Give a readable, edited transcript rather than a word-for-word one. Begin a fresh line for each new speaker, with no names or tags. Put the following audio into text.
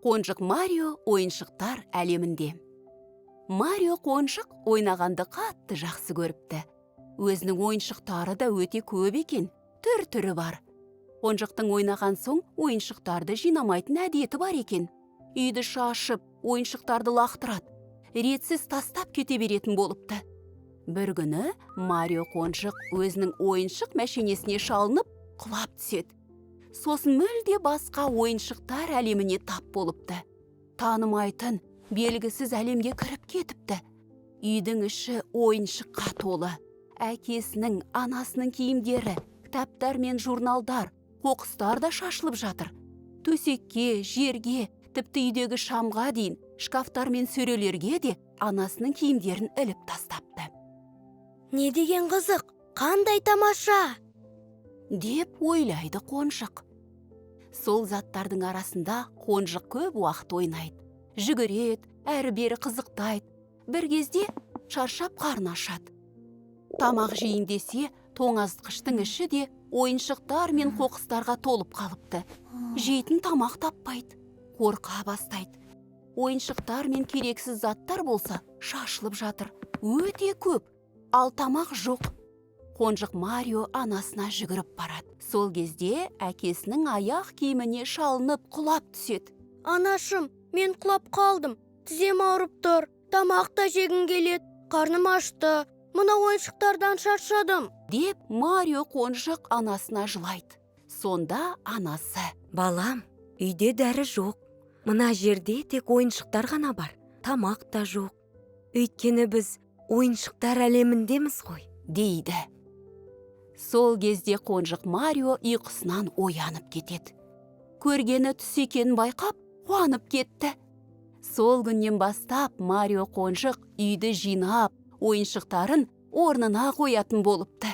Қонжық Марио ойыншықтар әлемінде. Марио қонжық ойнағанды қатты жақсы көріпті. Өзінің ойыншықтары да өте көп екен, түр-түрі бар. Қонжықтың ойнаған соң ойыншықтарды жинамайтын әдеті бар екен. Үйді шашып, ойыншықтарды лақтырады, ретсіз тастап кете беретін болыпты. Бір күні Марио қонжық өзінің ойыншық мәшинесіне шалынып, құлап түседі. Сосын мүлде басқа ойыншықтар әлеміне тап болыпты. Танымайтын, белгісіз әлемге кіріп кетіпті. Үйдің іші ойыншыққа толы. Әкесінің, анасының киімдері, кітаптар мен журналдар, қоқыстар да шашылып жатыр. Төсекке, жерге, тіпті үйдегі шамға дейін, шкафтар мен сөрелерге де анасының киімдерін іліп тастапты.
Не деген қызық, қандай тамаша!
Деп ойлайды қонжық. Сол заттардың арасында қонжық көп уақыт ойнайды. Жүгіреді, әрі-бері қызықтайды. Бір кезде шаршап қарны ашады. Тамақ жейін десе, тоңазытқыштың іші де ойыншықтар мен қоқыстарға толып қалыпты. Жейтін тамақ таппайды, қорқа бастайды. Ойыншықтар мен керексіз заттар болса шашылып жатыр. Өте көп, ал тамақ жоқ. Қонжық Марио анасына жүгіріп барады. Сол кезде әкесінің аяқ киіміне шалынып құлап түседі.
Анашым, мен құлап қалдым. Тізем ауырып тұр. Тамақ та жегім келеді. Қарным ашты. Мына ойыншықтардан шаршадым.
Деп Марио қонжық анасына жылайды. Сонда анасы:
Балам, үйде дәрі жоқ. Мына жерде тек ойыншықтар ғана бар. Тамақ та жоқ. Өйткені біз ойыншықтар әлеміндеміз ғой,
дейді. Сол кезде қонжық Марио ұйқысынан оянып кетеді. Көргені түс екенін байқап, қуанып кетті. Сол күннен бастап Марио қонжық үйді жинап, ойыншықтарын орнына қоятын болыпты.